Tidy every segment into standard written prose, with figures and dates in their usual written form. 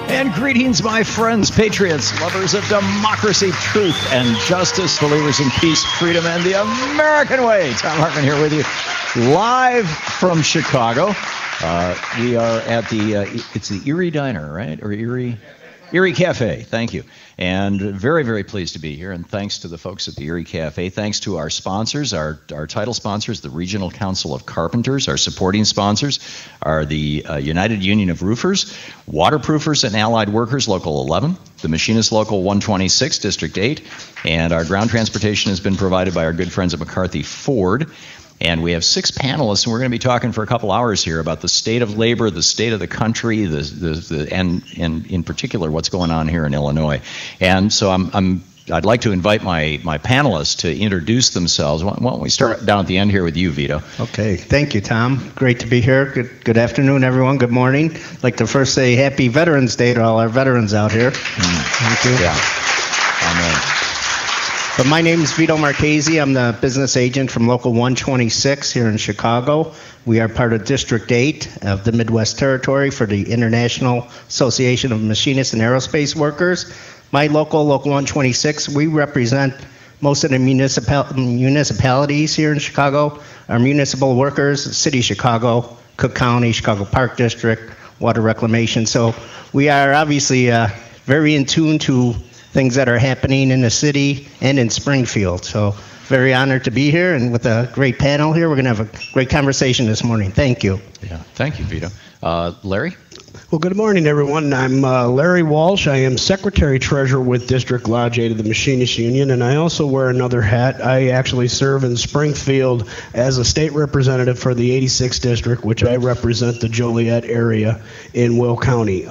And greetings, my friends, patriots, lovers of democracy, truth, and justice, believers in peace, freedom, and the American way. Thom Hartmann here with you, live from Chicago. We are at it's the Erie Diner, right? Or Erie Cafe. Thank you. And very, very pleased to be here. And thanks to the folks at the Erie Cafe. Thanks to our sponsors, our title sponsors, the Regional Council of Carpenters. Our supporting sponsors are the United Union of Roofers, Waterproofers and Allied Workers, Local 11, the Machinists, Local 126, District 8. And our ground transportation has been provided by our good friends at McCarthy Ford. And we have 6 panelists, and we're going to be talking for a couple hours here about the state of labor, the state of the country, and in particular what's going on here in Illinois. And so I'd like to invite my panelists to introduce themselves. Why don't we start down at the end here with you, Vito? Okay, thank you, Tom. Great to be here. Good afternoon, everyone. Good morning. I'd like to first say Happy Veterans Day to all our veterans out here. Thank you. Yeah. Amen. But my name is Vito Marchese. I'm the business agent from Local 126 here in Chicago. We are part of District 8 of the Midwest Territory for the International Association of Machinists and Aerospace Workers. My Local 126, we represent most of the municipalities here in Chicago, our municipal workers, City of Chicago, Cook County, Chicago Park District, Water Reclamation. So we are obviously very in tune to things that are happening in the city and in Springfield. So very honored to be here, and with a great panel here, we're going to have a great conversation this morning. Thank you. Yeah, thank you, Vito. Larry? Well, good morning, everyone. I'm Larry Walsh. I am Secretary-Treasurer with District Lodge 8 of the Machinists Union, and I also wear another hat. I actually serve in Springfield as a state representative for the 86th District, which I represent the Joliet area in Will County.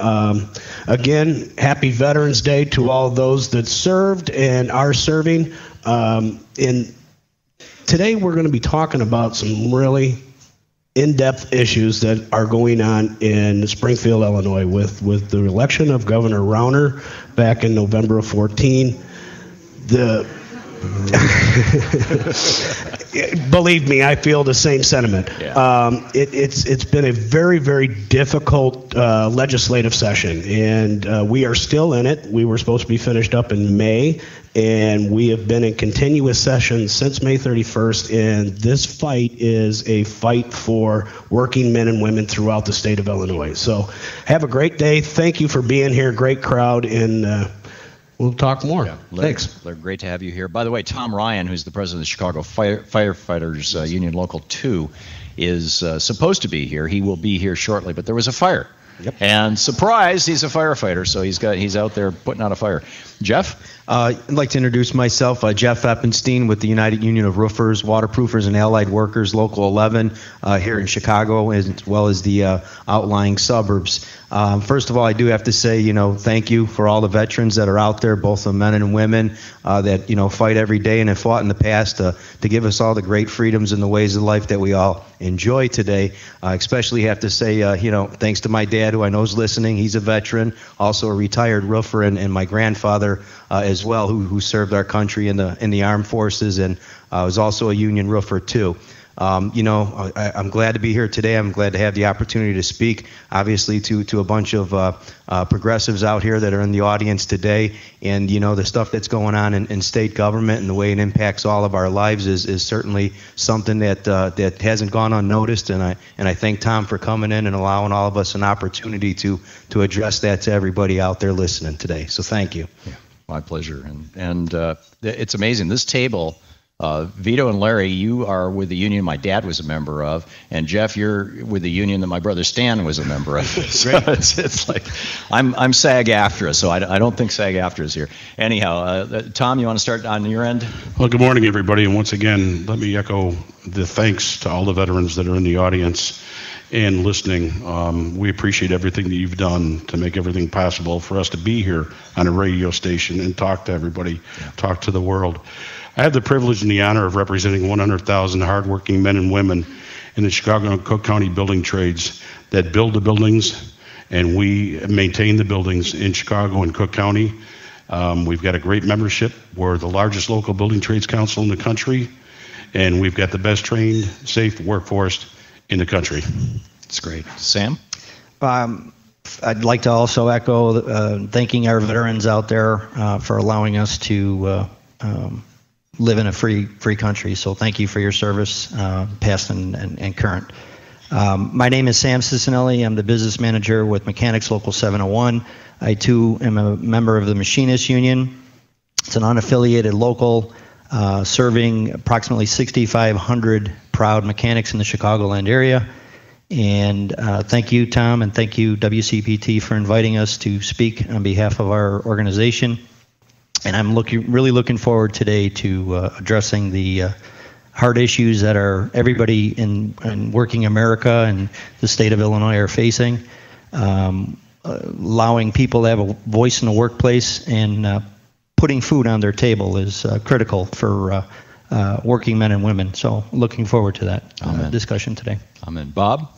Again, happy Veterans Day to all those that served and are serving. And today we're going to be talking about some really in-depth issues that are going on in Springfield, Illinois, with the election of Governor Rauner back in November of 14. Believe me, I feel the same sentiment. Yeah. It's been a very, very difficult legislative session, and we are still in it. We were supposed to be finished up in May, and we have been in continuous session since May 31st, and this fight is a fight for working men and women throughout the state of Illinois. So have a great day. Thank you for being here. Great crowd, and we'll talk more. Yeah. Thanks. They're great to have you here. By the way, Tom Ryan, who's the president of the Chicago Firefighters Union Local 2, is supposed to be here. He will be here shortly, but there was a fire. Yep. And surprise, he's a firefighter, so he's out there putting out a fire. Jeff? I'd like to introduce myself, Jeff Eppenstein with the United Union of Roofers, Waterproofers, and Allied Workers, Local 11, here in Chicago, as well as the outlying suburbs. First of all, I do have to say, thank you for all the veterans that are out there, both the men and women that, fight every day and have fought in the past to give us all the great freedoms and the ways of life that we all enjoy today. Especially have to say, thanks to my dad, who I know is listening. He's a veteran, also a retired roofer, and my grandfather as well, who served our country in the armed forces and was also a union roofer too. I'm glad to be here today. I'm glad to have the opportunity to speak, obviously, to a bunch of progressives out here that are in the audience today. And, the stuff that's going on in state government and the way it impacts all of our lives is certainly something that hasn't gone unnoticed. And I thank Tom for coming in and allowing all of us an opportunity to address that to everybody out there listening today. So thank you. Yeah, my pleasure. And it's amazing. This table... Vito and Larry, you are with the union my dad was a member of, and Jeff, you're with the union that my brother Stan was a member of. So it's like I'm SAG-AFTRA, so I don't think SAG-AFTRA is here. Anyhow, Tom, you want to start on your end? Well, good morning, everybody, and once again, let me echo the thanks to all the veterans that are in the audience and listening. We appreciate everything that you've done to make everything possible for us to be here on a radio station and talk to everybody, talk to the world. I have the privilege and the honor of representing 100,000 hardworking men and women in the Chicago and Cook County building trades that build the buildings, and we maintain the buildings in Chicago and Cook County. We've got a great membership. We're the largest local building trades council in the country, and we've got the best trained, safe workforce in the country. That's great. Sam? I'd like to also echo thanking our veterans out there for allowing us to live in a free country. So thank you for your service, past and current. My name is Sam Cicinelli. I'm the business manager with Mechanics Local 701. I, too, am a member of the Machinists Union. It's an unaffiliated local serving approximately 6,500 proud mechanics in the Chicagoland area. And thank you, Tom, and thank you, WCPT, for inviting us to speak on behalf of our organization. And I'm really looking forward today to addressing the hard issues that everybody in working America and the state of Illinois are facing. Allowing people to have a voice in the workplace and putting food on their table is critical for working men and women. So looking forward to that discussion today. Amen. Bob?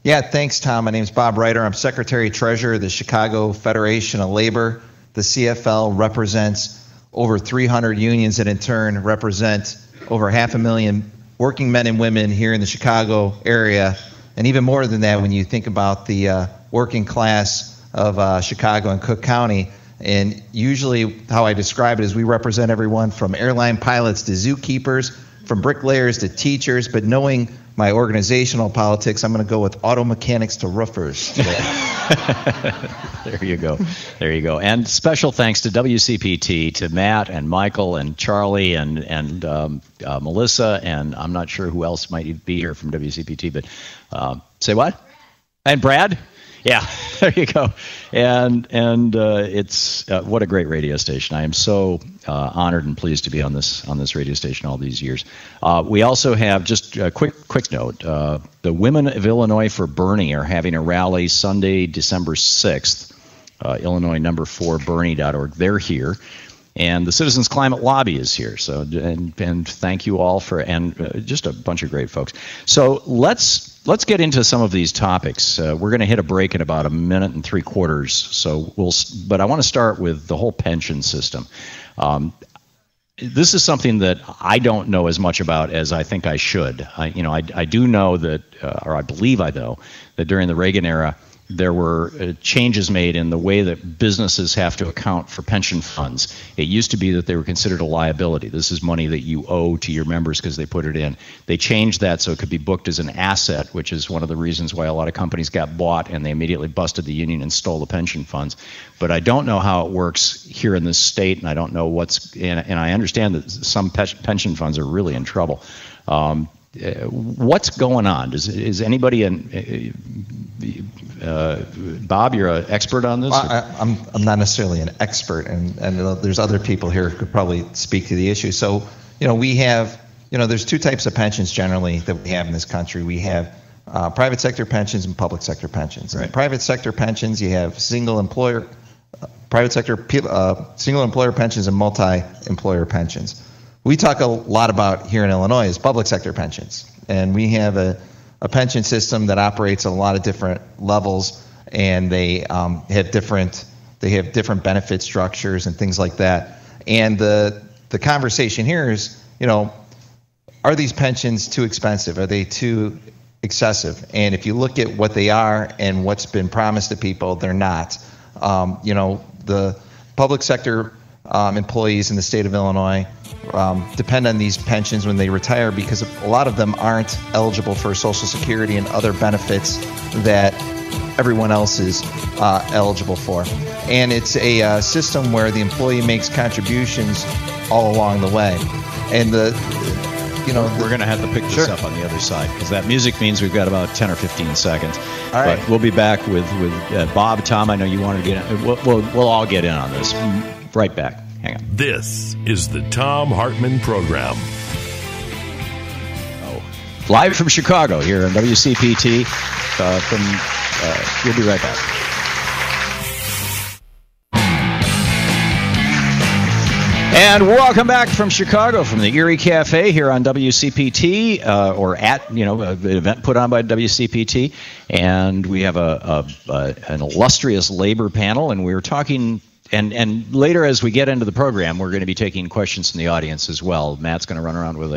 Yeah, thanks, Tom. My name is Bob Reiter. I'm Secretary-Treasurer of the Chicago Federation of Labor. The CFL represents over 300 unions that in turn represent over 500,000 working men and women here in the Chicago area, and even more than that when you think about the working class of Chicago and Cook County. And usually how I describe it is we represent everyone from airline pilots to zookeepers, from bricklayers to teachers, but knowing my organizational politics, I'm going to go with auto mechanics to roofers. There you go. There you go. And special thanks to WCPT, to Matt and Michael and Charlie and Melissa, and I'm not sure who else might be here from WCPT, but say what? And Brad? Yeah, there you go. And it's what a great radio station. I am so honored and pleased to be on this radio station all these years. We also have, just a quick note, the Women of Illinois for Bernie are having a rally Sunday, December 6th, Illinois number 4 Bernie.org. They're here. And the Citizens Climate Lobby is here. So, and thank you all just a bunch of great folks. So let's get into some of these topics. We're going to hit a break in about 1 minute and 3/4. So but I want to start with the whole pension system. This is something that I don't know as much about as I think I should. I do know that, or I believe I know, that during the Reagan era, there were changes made in the way that businesses have to account for pension funds. It used to be that they were considered a liability. This is money that you owe to your members because they put it in. They changed that so it could be booked as an asset, which is one of the reasons why a lot of companies got bought and they immediately busted the union and stole the pension funds. But I don't know how it works here in this state, and I don't know and I understand that some pension funds are really in trouble. What's going on? Is anybody Bob, you're an expert on this? I'm not necessarily an expert, and there's other people here who could probably speak to the issue. So, we have, there's two types of pensions generally that we have in this country. We have private sector pensions and public sector pensions. Right. In private sector pensions, you have single employer pensions and multi-employer pensions. We talk a lot about here in Illinois is public sector pensions, and we have a pension system that operates at a lot of different levels, and they have different benefit structures and things like that. And the conversation here is, are these pensions too expensive? Are they too excessive? And if you look at what they are and what's been promised to people, they're not. The public sector employees in the state of Illinois depend on these pensions when they retire because a lot of them aren't eligible for Social Security and other benefits that everyone else is eligible for. And it's a system where the employee makes contributions all along the way. And we're going to have to pick this up on the other side because that music means we've got about 10 or 15 seconds. All right. But we'll be back with Bob, Tom. I know you wanted to get in. We'll all get in on this. Right back. Hang on. This is the Thom Hartmann Program. Live from Chicago here on WCPT. We'll be right back. And welcome back from Chicago, from the Erie Cafe here on WCPT, or at, an event put on by WCPT. And we have an illustrious labor panel, and we were talking. And later, as we get into the program, we're going to be taking questions from the audience as well. Matt's going to run around with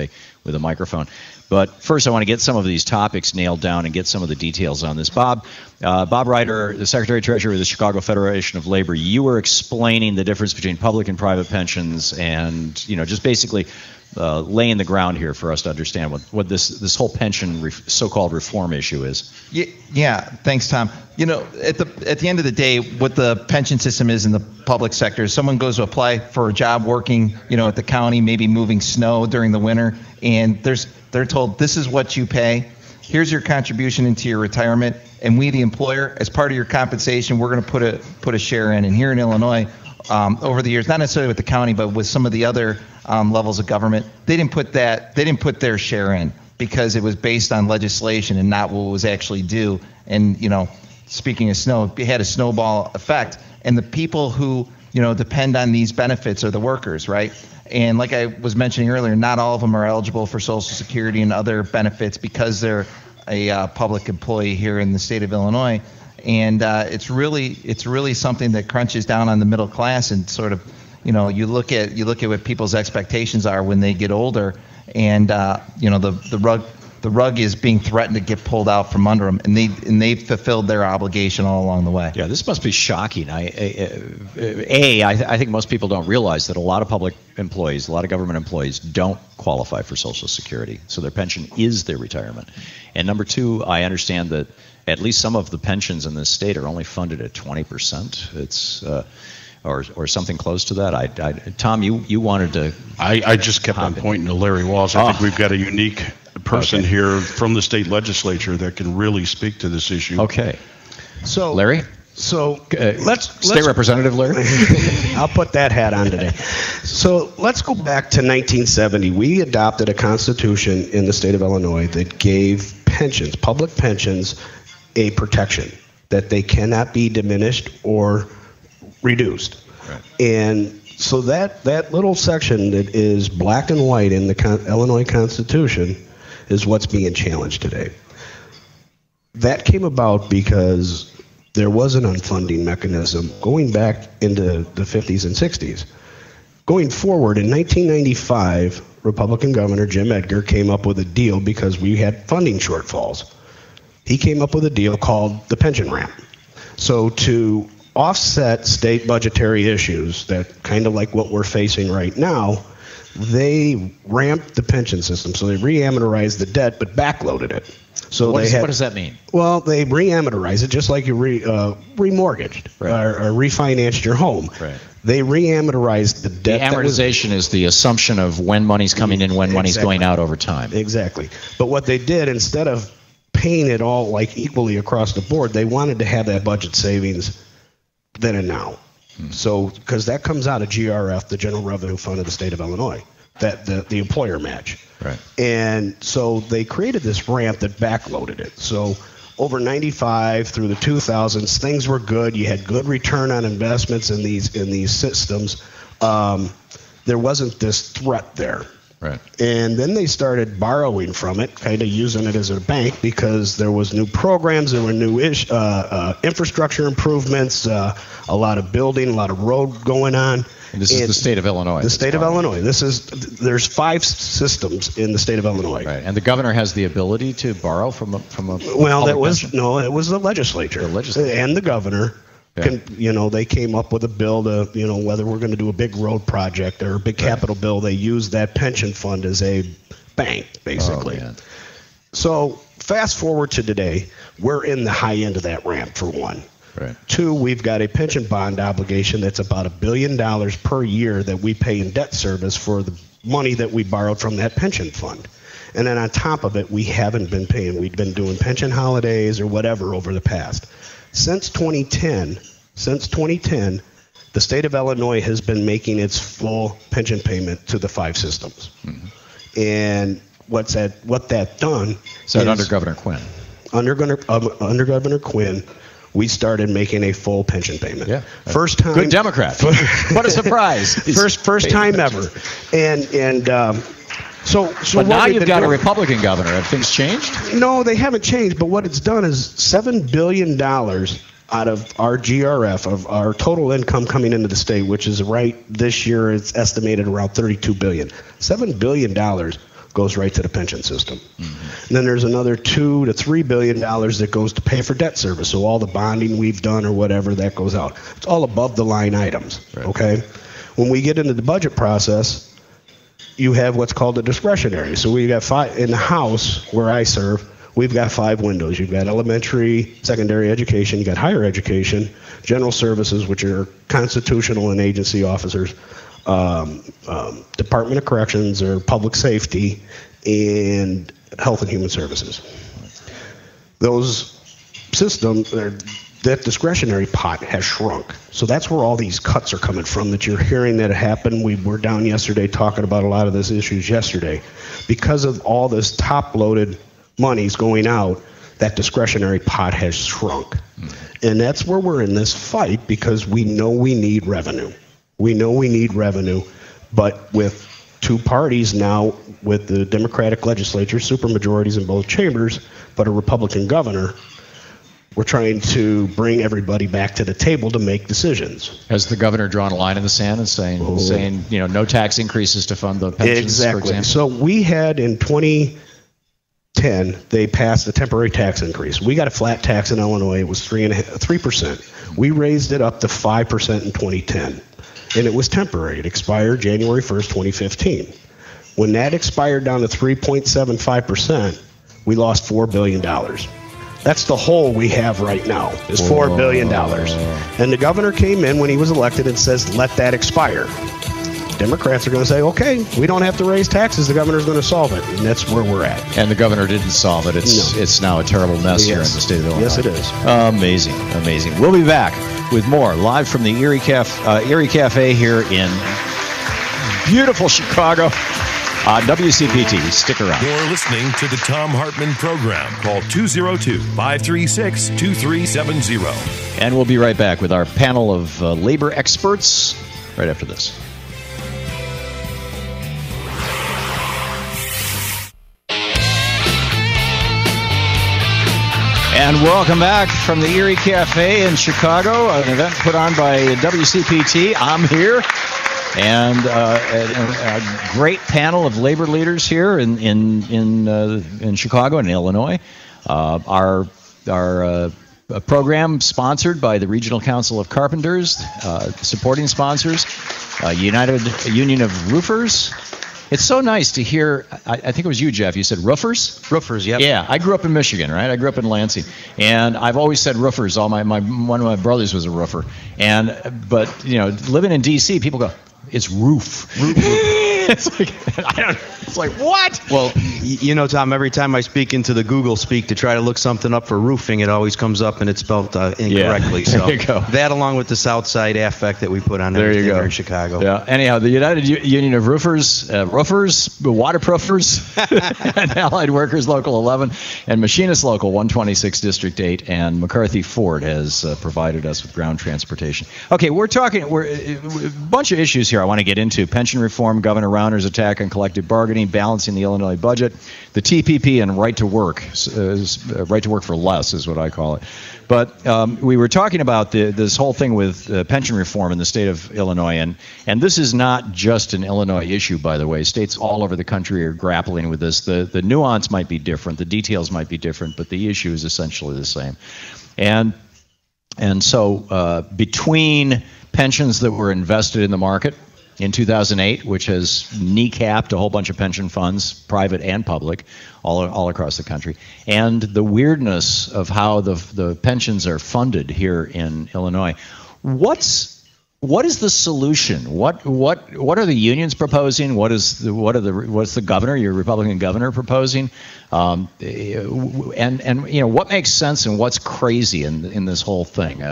with a microphone. But first, I want to get some of these topics nailed down and get some of the details on this. Bob Reiter, the Secretary-Treasurer of the Chicago Federation of Labor, you were explaining the difference between public and private pensions and, just basically laying the ground here for us to understand what this whole pension so-called reform issue is. Yeah, thanks, Tom. At the end of the day, what the pension system is in the public sector is someone goes to apply for a job working, at the county, maybe moving snow during the winter, and they're told this is what you pay. Here's your contribution into your retirement, and we, the employer, as part of your compensation, we're going to put a share in. And here in Illinois, over the years, not necessarily with the county, but with some of the other levels of government, they didn't put their share in because it was based on legislation and not what was actually due. And speaking of snow, it had a snowball effect. And the people who depend on these benefits are the workers, right? And like I was mentioning earlier, not all of them are eligible for Social Security and other benefits because they're a public employee here in the state of Illinois. And it's really something that crunches down on the middle class and sort of, you look at what people's expectations are when they get older, and the rug is being threatened to get pulled out from under them, and they've fulfilled their obligation all along the way. Yeah, this must be shocking. I think most people don't realize that a lot of public employees, a lot of government employees don't qualify for Social Security, so their pension is their retirement. And number two, I understand that at least some of the pensions in this state are only funded at 20%. It's or something close to that. Tom, you wanted to. I just kept on pointing to Larry Walsh. I think we've got a unique person here from the state legislature that can really speak to this issue. Okay. So Larry? Let's State Representative Larry? I'll put that hat on today. So let's go back to 1970. We adopted a constitution in the state of Illinois that gave pensions, public pensions, a protection that they cannot be diminished or reduced. Right. And so that little section that is black and white in the Illinois Constitution is what's being challenged today. That came about because there was an unfunding mechanism going back into the 50s and 60s. Going forward, in 1995, Republican Governor Jim Edgar came up with a deal because we had funding shortfalls. He came up with a deal called the pension ramp. So to offset state budgetary issues that kind of like what we're facing right now, they ramped the pension system. So they re-amortized the debt but backloaded it. So what does that mean? Well, they re-amortized it just like you remortgaged or refinanced your home. Right. They re-amortized the debt. The amortization is the assumption of when money's coming in, when money's going out over time. Exactly. But what they did, instead of paying it all like equally across the board, they wanted to have that budget savings then and now. So, because that comes out of GRF, the General Revenue Fund of the state of Illinois, that the employer match. Right. And so they created this ramp that backloaded it. So over 95 through the 2000s, things were good. You had good return on investments in these systems. There wasn't this threat there. Right. And then they started borrowing from it, kind of using it as a bank because there was new programs, there were new infrastructure improvements, a lot of building, a lot of road going on. And this is the state of Illinois. The state of Illinois. There's 5 systems in the state of Illinois. Right. And the governor has the ability to borrow from a well, it was the legislature. The legislature And the governor. Yeah. They came up with a bill to, whether we're going to do a big road project or a big capital bill, they used that pension fund as a bank, basically. Oh, so fast forward to today, we're in the high end of that ramp, for one. Right. 2, we've got a pension bond obligation that's about $1 billion per year that we pay in debt service for the money that we borrowed from that pension fund. And then on top of it, we haven't been paying. We've been doing pension holidays or whatever over the past. Since 2010, the state of Illinois has been making its full pension payment to the 5 systems. Mm-hmm. And what that done is under Governor Quinn. Under Governor Quinn, we started making a full pension payment. Yeah. First time. Good Democrat. What a surprise. First time ever. So but now you've got a Republican governor. Have things changed? No, they haven't changed. But what it's done is $7 billion out of our GRF, of our total income coming into the state, which is this year it's estimated around $32 billion. $7 billion goes right to the pension system. And then there's another $2 to $3 billion that goes to pay for debt service. So all the bonding we've done or whatever, that goes out. It's all above the line items, okay? When we get into the budget process, you have what's called a discretionary. So we got 5 in the house where I serve. We've got 5 windows. You've got elementary, secondary education. You got higher education, general services, which are constitutional and agency officers, Department of Corrections or public safety, and health and human services. Those systems, that discretionary pot has shrunk. So that's where all these cuts are coming from that you're hearing that happen. We were down yesterday talking about a lot of these issues yesterday. Because of all this top-loaded monies going out, that discretionary pot has shrunk. And that's where we're in this fight, because we know we need revenue. We know we need revenue, but with 2 parties now, with the Democratic legislature, supermajorities in both chambers, but a Republican governor, we're trying to bring everybody back to the table to make decisions. Has the governor drawn a line in the sand and saying, you know, no tax increases to fund the pensions, exactly. for example? So we had in 2010, they passed a temporary tax increase. We got a flat tax in Illinois. It was 3%. We raised it up to 5% in 2010, and it was temporary. It expired January 1st, 2015. When that expired down to 3.75%, we lost $4 billion. That's the hole we have right now, is $4 billion. And the governor came in when he was elected and says, let that expire. Democrats are going to say, okay, we don't have to raise taxes. The governor's going to solve it. And that's where we're at. And the governor didn't solve it. It's now a terrible mess here in the state of Illinois. Yes, it is. Amazing, amazing. We'll be back with more live from the Erie Cafe here in beautiful Chicago. WCPT. Stick around. You're listening to the Thom Hartmann Program. Call 202-536-2370. And we'll be right back with our panel of labor experts right after this. And welcome back from the Erie Cafe in Chicago, an event put on by WCPT. I'm here. And a great panel of labor leaders here in Chicago and Illinois. Our program sponsored by the Regional Council of Carpenters, supporting sponsors, United Union of Roofers. It's so nice to hear. I think it was you, Jeff. You said roofers. Roofers, yep. Yeah, I grew up in Michigan, right? I grew up in Lansing, and I've always said roofers. One of my brothers was a roofer, but you know, living in D.C., people go, it's roof. It's like what? Well, you know, Tom, every time I speak into the Google Speak to try to look something up for roofing, it always comes up and it's spelled incorrectly. Yeah, there so you go. That, along with the South Side affect that we put on everything here in Chicago. Yeah. Anyhow, the United Union of Roofers, Waterproofers, and Allied Workers Local 11, and Machinists Local 126 District 8, and McCarthy Ford has provided us with ground transportation. Okay, we're a bunch of issues here I want to get into. Pension reform, Governor Rauner's attack on collective bargaining, balancing the Illinois budget, the TPP, and right to work. Right to work for less is what I call it. But we were talking about this whole thing with pension reform in the state of Illinois, and this is not just an Illinois issue, by the way. States all over the country are grappling with this. The nuance might be different, the details might be different, but the issue is essentially the same. And so between pensions that were invested in the market in 2008, which has kneecapped a whole bunch of pension funds, private and public, all across the country, and the weirdness of how the pensions are funded here in Illinois. What is the solution? What are the unions proposing? What's the governor, your Republican governor, proposing? And you know, what makes sense and what's crazy in this whole thing?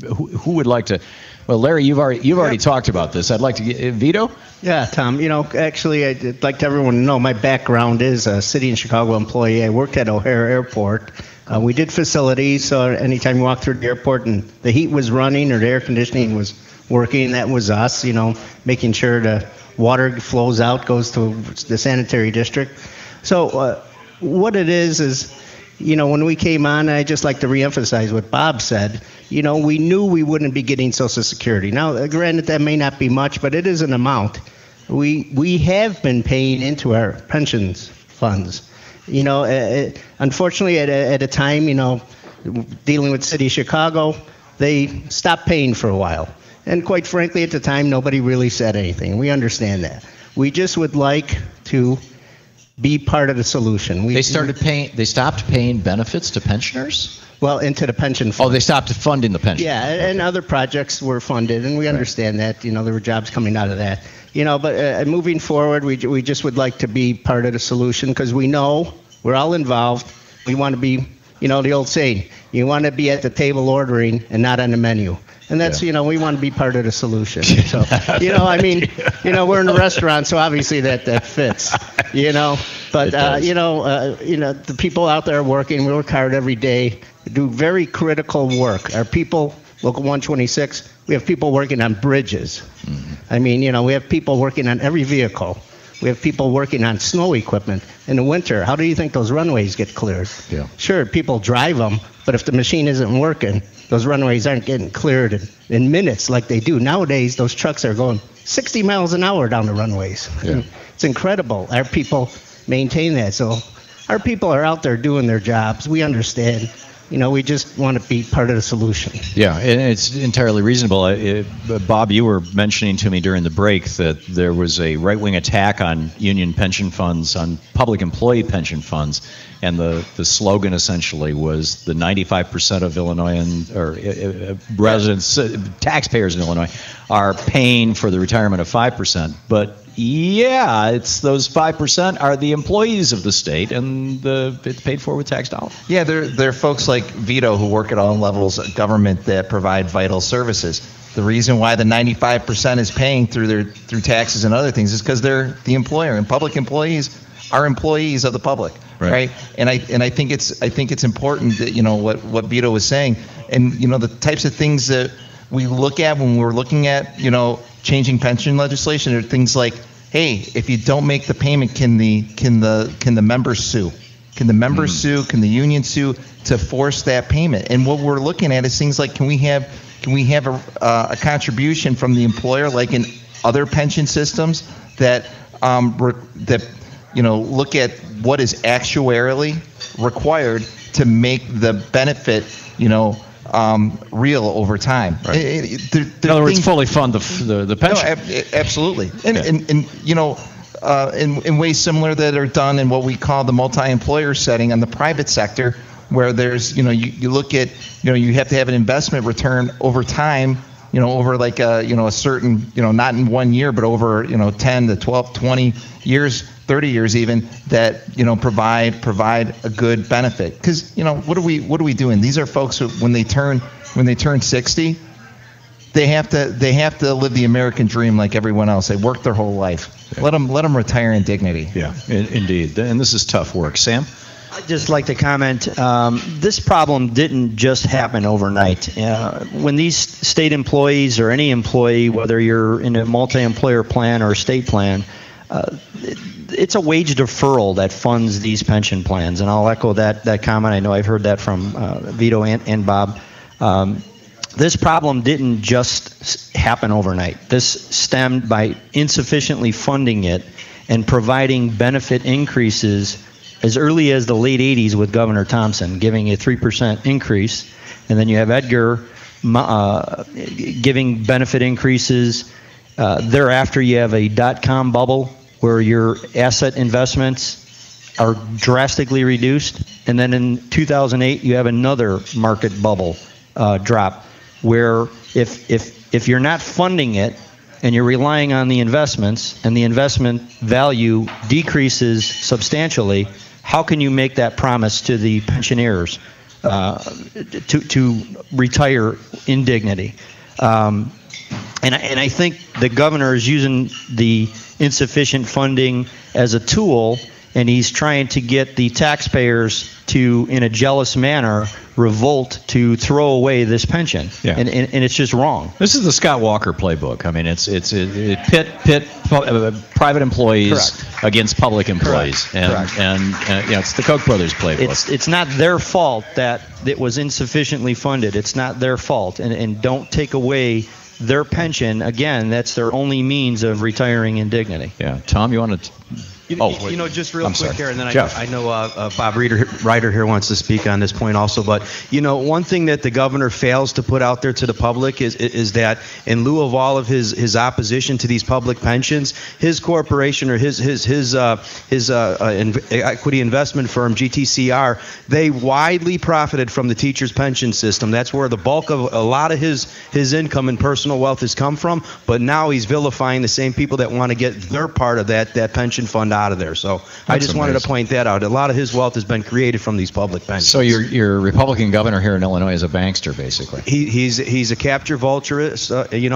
Who would like to? Well, Larry, you've already talked about this. I'd like to get Vito. Yeah, Tom. You know, actually, I'd like everyone to know my background is a City and Chicago employee. I worked at O'Hare Airport. We did facilities, so anytime you walk through the airport and the heat was running or the air conditioning was working, that was us. You know, making sure the water flows out, goes to the sanitary district. So what it is. You know, when we came on, I just like to reemphasize what Bob said. You know, we knew we wouldn't be getting Social Security. Now, granted, that may not be much, but it is an amount. we have been paying into our pensions funds. You know, unfortunately, at a time, you know, dealing with the city of Chicago, they stopped paying for a while. And quite frankly, at the time, nobody really said anything. We understand that. We just would like to be part of the solution. They stopped paying benefits to pensioners? Well, into the pension fund. Oh, they stopped funding the pension. Yeah, and other projects were funded, and we understand that. You know, there were jobs coming out of that. You know, but moving forward, we just would like to be part of the solution because we know we're all involved. We want to be, you know, the old saying, you want to be at the table ordering and not on the menu. And that's, you know, we want to be part of the solution. So, you know, I mean, you know, we're in a restaurant, so obviously that fits, you know. But, you know, the people out there working, we work hard every day, do very critical work. Our people, Local 126, we have people working on bridges. Mm-hmm. I mean, you know, we have people working on every vehicle. We have people working on snow equipment. In the winter, how do you think those runways get cleared? Yeah. Sure, people drive them, but if the machine isn't working, those runways aren't getting cleared in minutes like they do. Nowadays, those trucks are going 60 miles an hour down the runways. Yeah. It's incredible. Our people maintain that. So our people are out there doing their jobs. We understand. You know, we just want to be part of the solution. Yeah, and it's entirely reasonable. Bob, you were mentioning to me during the break that there was a right-wing attack on union pension funds, on public employee pension funds, and the slogan essentially was the 95% of Illinois residents, taxpayers in Illinois, are paying for the retirement of 5%. But yeah, it's those 5% are the employees of the state, and it's paid for with tax dollars. Yeah, there are folks like Vito who work at all levels of government that provide vital services. The reason why the 95% is paying through taxes and other things is because they're the employer, and public employees are employees of the public, right? And I think it's important that, you know, what Vito was saying, and you know, the types of things that we look at when we're looking at, you know, changing pension legislation are things like, hey, if you don't make the payment, can the members sue? Can the members sue? Can the union sue to force that payment? And what we're looking at is things like, can we have a contribution from the employer, like in other pension systems that you know, look at what is actuarially required to make the benefit, you know, real over time. Right. In other words, fully fund the pension. No, absolutely. And you know, in ways similar that are done in what we call the multi-employer setting on the private sector, where there's, you know, you look at, you know, you have to have an investment return over time, you know, over like a certain, you know, not in 1 year, but over, you know, 10 to 12, 20 years, 30 years even, that, you know, provide a good benefit. Because, you know, what are we doing? These are folks who, when they turn 60, they have to live the American dream like everyone else. They work their whole life. Yeah. Let them retire in dignity. Yeah, indeed. And this is tough work. Sam? I'd just like to comment, this problem didn't just happen overnight. When these state employees or any employee, whether you're in a multi-employer plan or a state plan, it's a wage deferral that funds these pension plans. And I'll echo that comment. I know I've heard that from Vito and Bob. This problem didn't just happen overnight. This stemmed by insufficiently funding it and providing benefit increases as early as the late 80s with Governor Thompson, giving a 3% increase. And then you have Edgar giving benefit increases. Thereafter, you have a dot-com bubble where your asset investments are drastically reduced. And then in 2008, you have another market bubble drop, where if you're not funding it and you're relying on the investments and the investment value decreases substantially, how can you make that promise to the pensioners to retire in dignity? And I think the governor is using the insufficient funding as a tool, and he's trying to get the taxpayers to, in a jealous manner, revolt to throw away this pension. Yeah. And it's just wrong. This is the Scott Walker playbook. I mean, it's pit private employees Correct. Against public employees. Correct. And you know, it's the Koch brothers playbook. It's not their fault that it was insufficiently funded. It's not their fault. And don't take away their pension, again, that's their only means of retiring in dignity. Yeah. Tom, you want to... Just real quick here, and then Jeff. I know Bob Reiter here wants to speak on this point also. But one thing that the governor fails to put out there to the public is that in lieu of all of his opposition to these public pensions, his corporation or his equity investment firm GTCR, they widely profited from the teachers' pension system. That's where the bulk of a lot of his income and personal wealth has come from. But now he's vilifying the same people that want to get their part of that pension fund out of there. So I just wanted to point that out. A lot of his wealth has been created from these public pensions. So your Republican governor here in Illinois is a bankster, basically. He's a capture vulturist.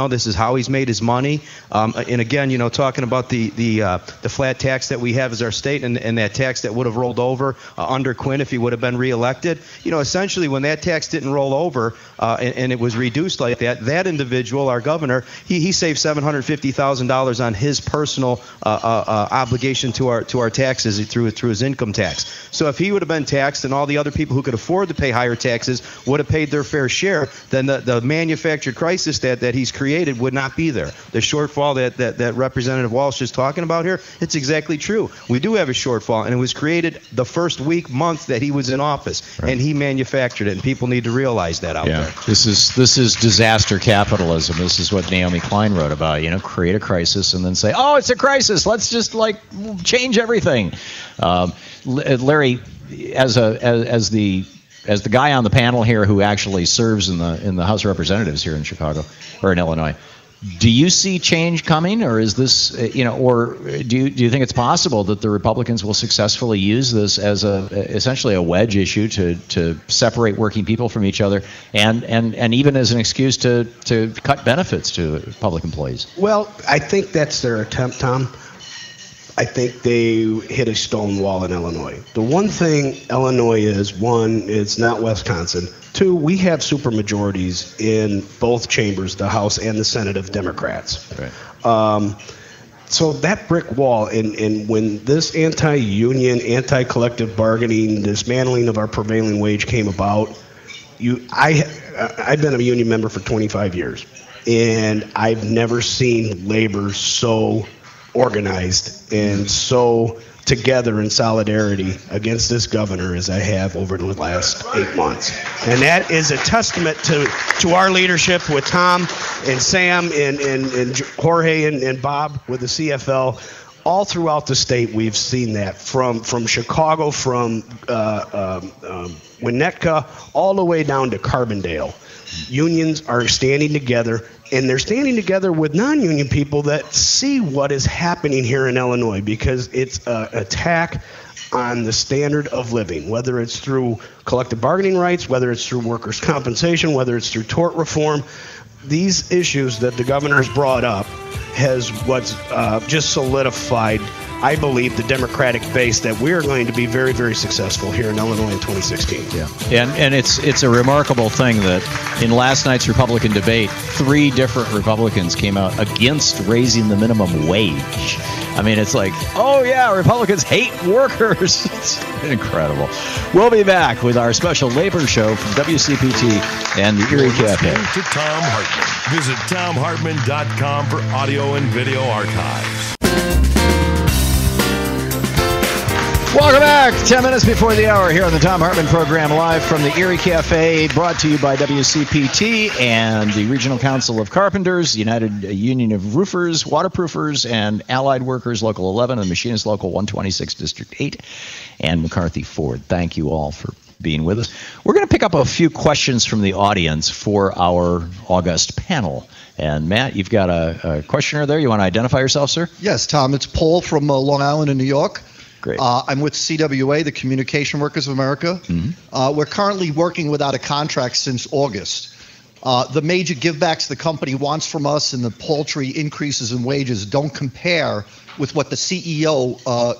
This is how he's made his money. And again, talking about the flat tax that we have as our state and that tax that would have rolled over under Quinn if he would have been reelected. Essentially when that tax didn't roll over and it was reduced like that individual, our governor, he saved $750,000 on his personal obligation to our taxes through his income tax. So if he would have been taxed and all the other people who could afford to pay higher taxes would have paid their fair share, then the manufactured crisis that he's created would not be there. The shortfall that Representative Walsh is talking about here, it's exactly true. We do have a shortfall, and it was created the first month that he was in office, right. And he manufactured it, and people need to realize that out there. This is disaster capitalism. This is what Naomi Klein wrote about. Create a crisis and then say, oh, it's a crisis. Let's just change everything. Larry, as the guy on the panel here who actually serves in the House of Representatives here in Chicago or in Illinois, do you see change coming, or is this or do you think it's possible that the Republicans will successfully use this as essentially a wedge issue to separate working people from each other and even as an excuse to cut benefits to public employees? Well, I think that's their attempt, Tom. I think they hit a stone wall in Illinois. The one thing Illinois is, one, it's not Wisconsin. Two, we have supermajorities in both chambers, the House and the Senate, of Democrats. Right. So that brick wall, and when this anti-union, anti-collective bargaining, dismantling of our prevailing wage came about, I've been a union member for 25 years, and I've never seen labor so organized and so together in solidarity against this governor as I have over the last 8 months. And that is a testament to our leadership with Tom and Sam and Jorge and Bob with the CFL. All throughout the state, we've seen that from Chicago, from Winnetka, all the way down to Carbondale. Unions are standing together, and they're standing together with non-union people that see what is happening here in Illinois, because it's an attack on the standard of living, whether it's through collective bargaining rights, whether it's through workers' compensation, whether it's through tort reform. These issues that the governor has brought up has what's just solidified, I believe, the Democratic base that we are going to be very, very successful here in Illinois in 2016. Yeah, and it's a remarkable thing that in last night's Republican debate, 3 different Republicans came out against raising the minimum wage. I mean, it's like, oh yeah, Republicans hate workers. It's incredible. We'll be back with our special labor show from WCPT and the Erie Cafe. To Thom Hartmann. Visit ThomHartmann.com for audio and video archives. Welcome back. 10 minutes before the hour here on the Thom Hartmann Program, live from the Erie Cafe, brought to you by WCPT and the Regional Council of Carpenters, United Union of Roofers, Waterproofers, and Allied Workers, Local 11, and Machinists, Local 126, District 8, and McCarthy Ford. Thank you all for being with us. We're going to pick up a few questions from the audience for our August panel. And Matt, you've got a questioner there. You want to identify yourself, sir? Yes, Tom. It's Paul from Long Island in New York. Great. I'm with CWA, the Communication Workers of America. Mm-hmm. We're currently working without a contract since August. The major givebacks the company wants from us and the paltry increases in wages don't compare with what the CEO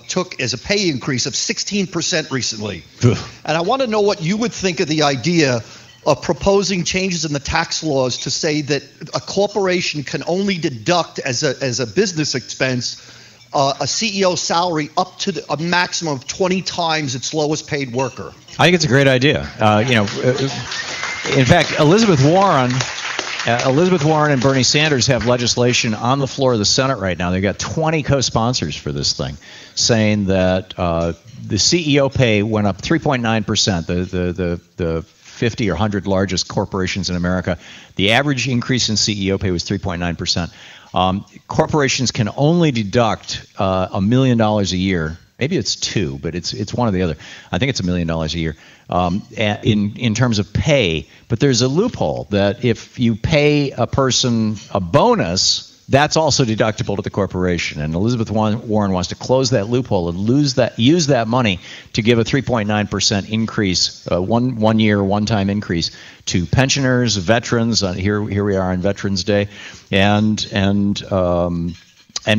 took as a pay increase of 16% recently. And I want to know what you would think of the idea of proposing changes in the tax laws to say that a corporation can only deduct as a business expense a CEO salary up to a maximum of 20 times its lowest paid worker. I think it's a great idea. In fact, Elizabeth Warren Elizabeth Warren and Bernie Sanders have legislation on the floor of the Senate right now. They've got 20 co-sponsors for this thing, saying that the CEO pay went up 3.9%. The 50 or 100 largest corporations in America, the average increase in CEO pay was 3.9%. Corporations can only deduct $1 million a year. Maybe it's two, but it's one or the other. I think it's $1 million a year in terms of pay. But there's a loophole that if you pay a person a bonus, that's also deductible to the corporation. And Elizabeth Warren wants to close that loophole and use that money to give a 3.9% increase, one year, one-time increase to pensioners, veterans. Here we are on Veterans Day, and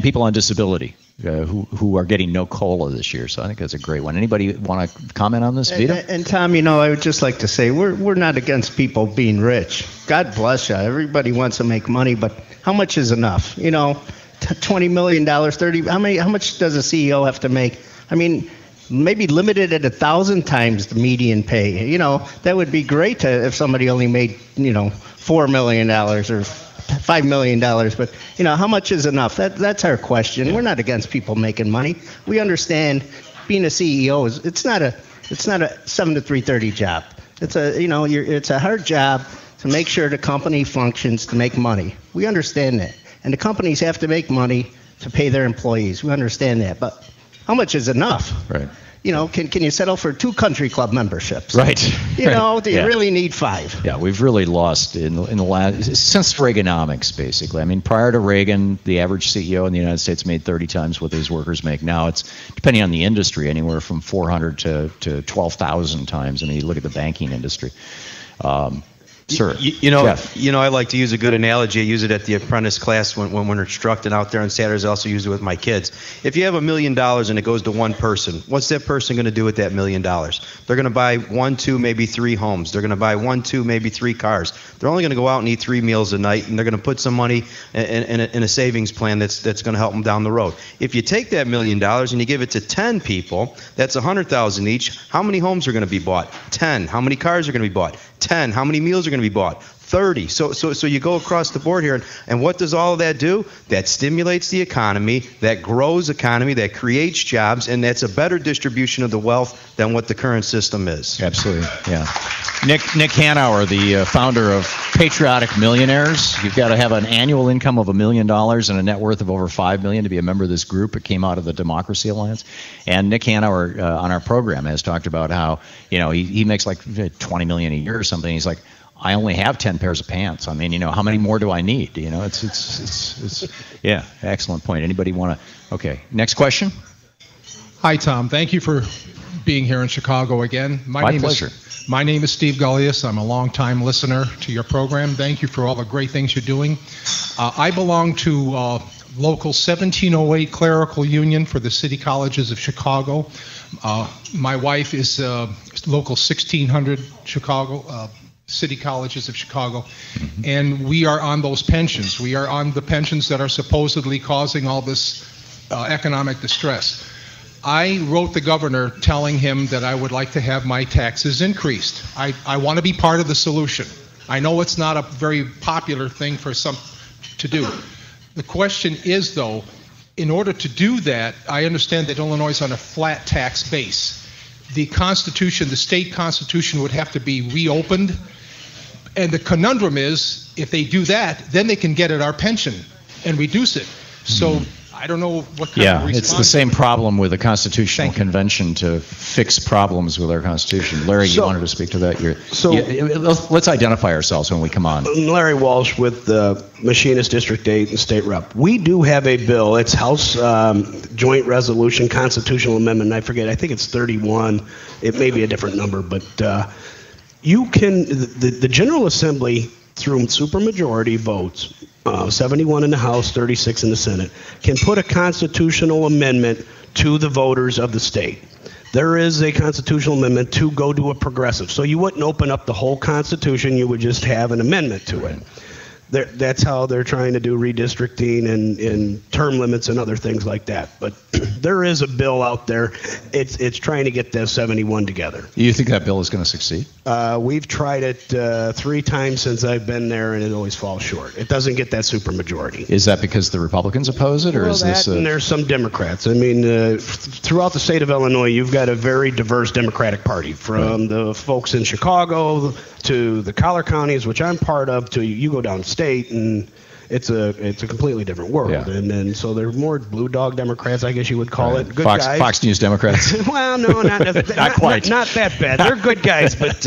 people on disability. Who are getting no COLA this year. So I think that's a great one. Anybody want to comment on this, Vito? And Tom, I would just like to say we're not against people being rich. God bless you. Everybody wants to make money, but how much is enough? $20 million, $30. How much does a CEO have to make? I mean, maybe limited at 1,000 times the median pay. That would be great if somebody only made $4 million or $5 million, but how much is enough? That's our question. We're not against people making money. We understand being a CEO it's not a 7 to 3:30 job. It's a hard job to make sure the company functions to make money. We understand that, and the companies have to make money to pay their employees. We understand that, but how much is enough? Right. Can you settle for 2 country club memberships? Right. Do you really need 5? Yeah, we've really lost in the last since Reaganomics, basically. I mean, prior to Reagan, the average CEO in the United States made 30 times what his workers make. Now it's, depending on the industry, anywhere from 400 to 12,000 times. I mean, you look at the banking industry. Sir, Jeff. I like to use a good analogy. I use it at the apprentice class when we're instructing out there on Saturdays. I also use it with my kids. If you have $1 million and it goes to one person, what's that person going to do with that $1 million? They're going to buy 1, 2, maybe 3 homes. They're going to buy 1, 2, maybe 3 cars. They're only going to go out and eat 3 meals a night, and they're going to put some money in a savings plan that's going to help them down the road. If you take that $1 million and you give it to 10 people, that's $100,000 each. How many homes are going to be bought? 10. How many cars are going to be bought? 10. How many meals are going to be bought? 30. So you go across the board here, and what does all of that do? That stimulates the economy, that grows economy, that creates jobs, and that's a better distribution of the wealth than what the current system is. Absolutely, yeah. Nick Hanauer, the founder of Patriotic Millionaires. You've got to have an annual income of $1 million and a net worth of over $5 million to be a member of this group. It came out of the Democracy Alliance. And Nick Hanauer on our program has talked about how he makes like $20 million a year or something. He's like, I only have 10 pairs of pants. I mean, how many more do I need? It's yeah, excellent point. Anybody want to? Okay, next question. Hi, Tom. Thank you for being here in Chicago again. My pleasure. My name is Steve Gullius. I'm a longtime listener to your program. Thank you for all the great things you're doing. I belong to Local 1708 Clerical Union for the City Colleges of Chicago. My wife is Local 1600 Chicago. City Colleges of Chicago, and we are on those pensions. We are on the pensions that are supposedly causing all this economic distress. I wrote the governor telling him that I would like to have my taxes increased. I want to be part of the solution. I know it's not a very popular thing for some to do. The question is, though, in order to do that, I understand that Illinois is on a flat tax base. The Constitution, the state Constitution, would have to be reopened. And the conundrum is, if they do that, then they can get at our pension and reduce it. So I don't know what kind of response. Yeah, it's the same problem with the Constitutional Convention to fix problems with our Constitution. Larry, you wanted to speak to that? Let's identify ourselves when we come on. Larry Walsh with the Machinists District 8 and State Rep. We do have a bill. It's House Joint Resolution Constitutional Amendment. I think it's 31. It may be a different number, but you can, the General Assembly, through supermajority votes, 71 in the House, 36 in the Senate, can put a constitutional amendment to the voters of the state. There is a constitutional amendment to go to a progressive. So you wouldn't open up the whole Constitution, you would just have an amendment to it. that's how they're trying to do redistricting and term limits and other things like that. But there is a bill out there. It's trying to get the 71 together. You think that bill is going to succeed? We've tried it 3 times since I've been there, and it always falls short. It doesn't get that supermajority. Is that because the Republicans oppose it, or Well, is this? and there's some Democrats. I mean, throughout the state of Illinois, you've got a very diverse Democratic Party, from the folks in Chicago to the collar counties, which I'm part of, to you go downstate, and it's a completely different world. Yeah. And so they're more blue dog Democrats, I guess you would call it. Good guys. Fox News Democrats. Well, no, not quite. Not that bad. They're good guys, but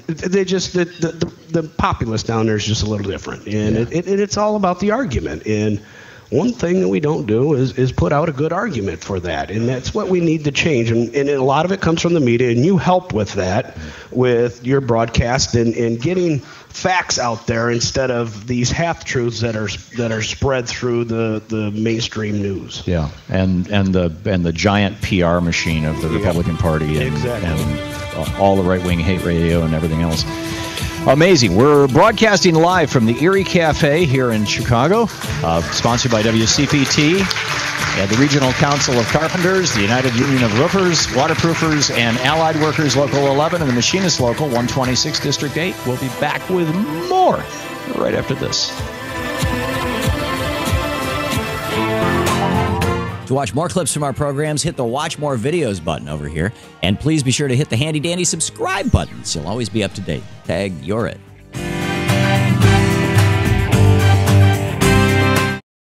they just the populace down there is just a little different, and it's all about the argument. And one thing that we don't do is put out a good argument for that, and that's what we need to change. And a lot of it comes from the media, and you help with that with your broadcast and getting facts out there instead of these half-truths that are spread through the mainstream news. Yeah, and the giant PR machine of the Republican Party and all the right-wing hate radio and everything else. Amazing. We're broadcasting live from the Erie Cafe here in Chicago, sponsored by WCPT and the Regional Council of Carpenters, the United Union of Roofers, Waterproofers, and Allied Workers Local 11, and the Machinists Local 126 District 8. We'll be back with more right after this. To watch more clips from our programs, hit the Watch More Videos button over here. And please be sure to hit the handy-dandy subscribe button so you'll always be up to date. Tag, you're it.